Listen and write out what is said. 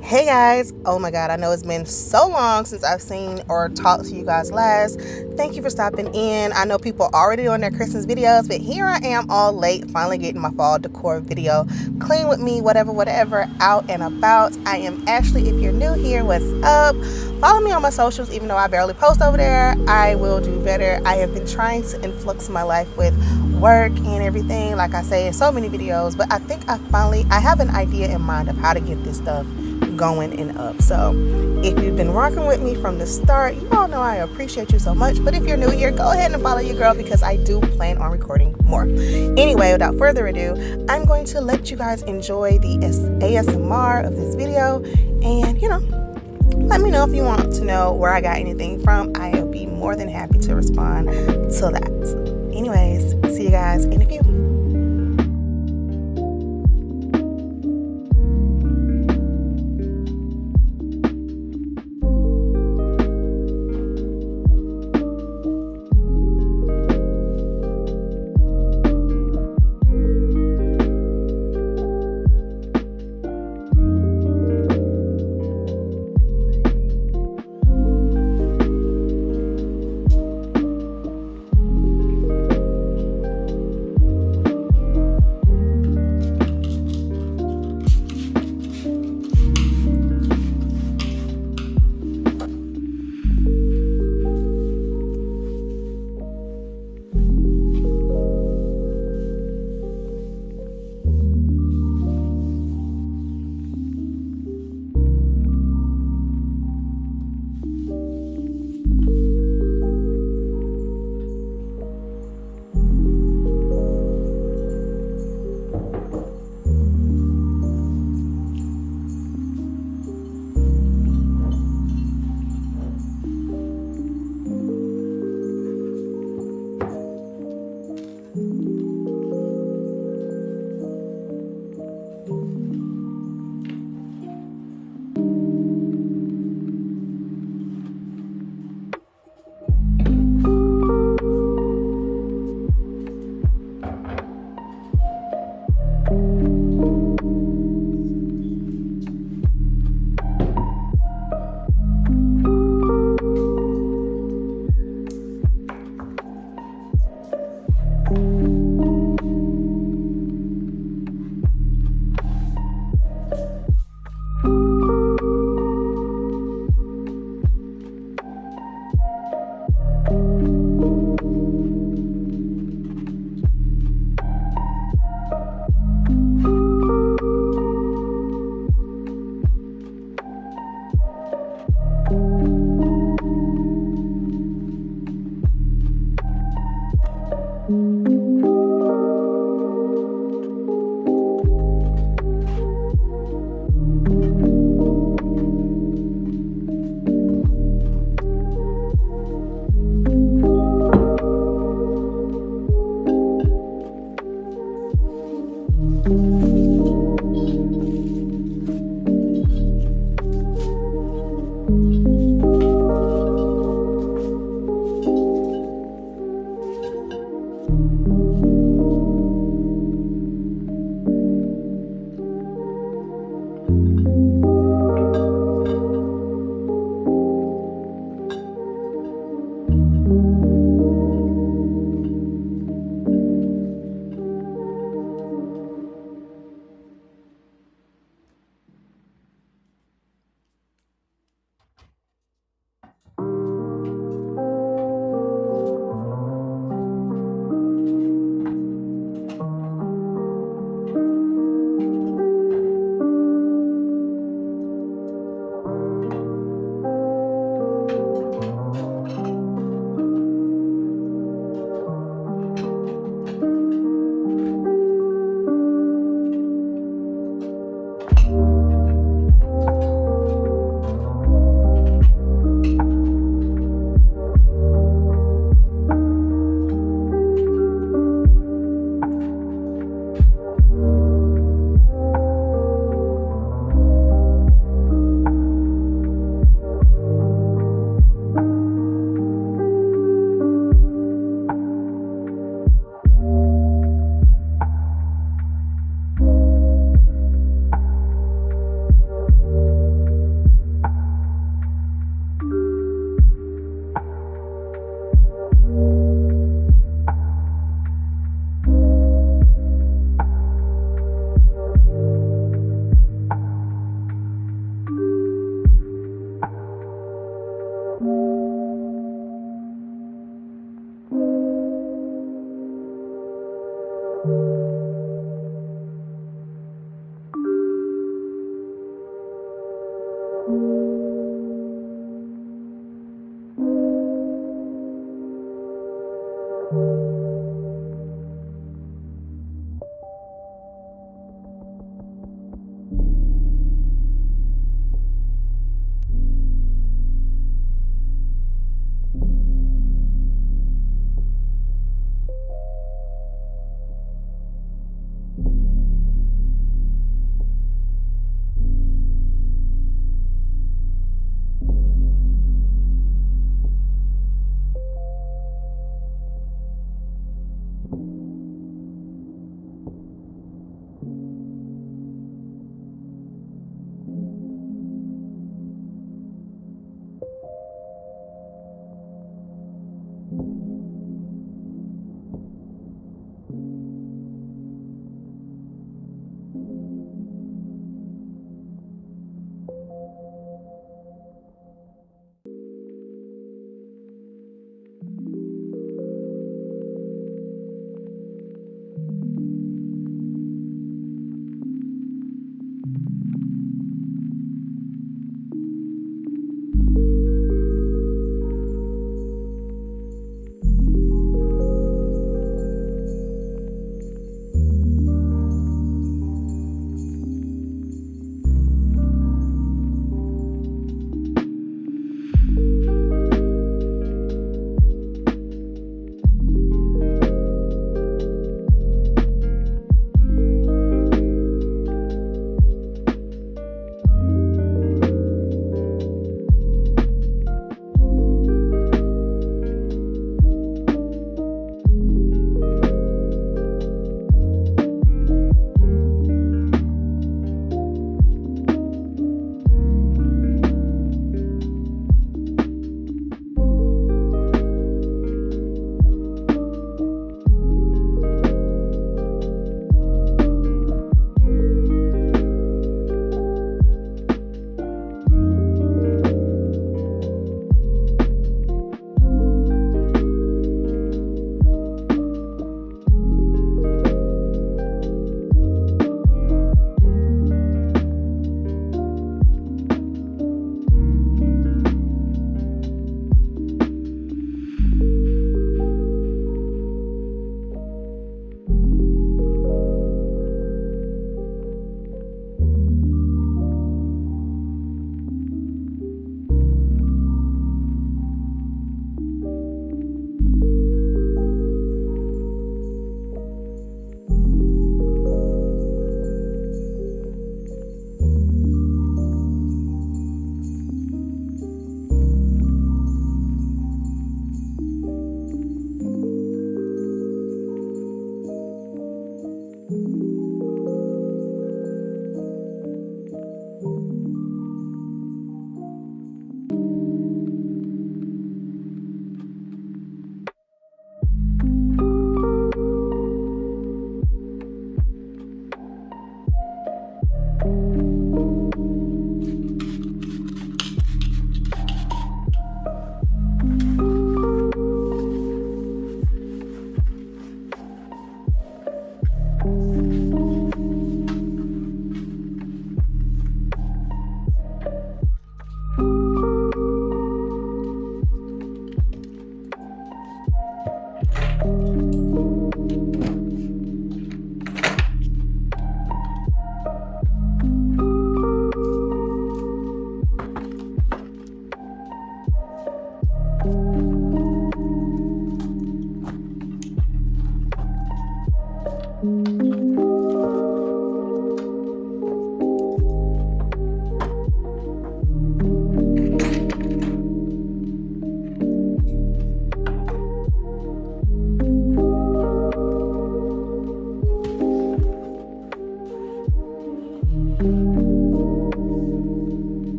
Hey guys, oh my god, I know it's been so long since I've seen or talked to you guys last. Thank you for stopping in. I know people are already doing their Christmas videos, but here I am all late, finally getting my fall decor video. Clean with me, whatever, out and about. I am Ashley. If you're new here, what's up? Follow me on my socials, even though I barely post over there. I will do better. I have been trying to influx my life with work and everything, like I say in so many videos, but I think I have an idea in mind of how to get this stuff going and up. So if you've been rocking with me from the start, you all know I appreciate you so much. But if you're new here, go ahead and follow your girl because I do plan on recording more. Anyway, without further ado, I'm going to let you guys enjoy the ASMR of this video, and let me know if you want to know where I got anything from. I'll be more than happy to respond to that. Anyways, see you guys in a few.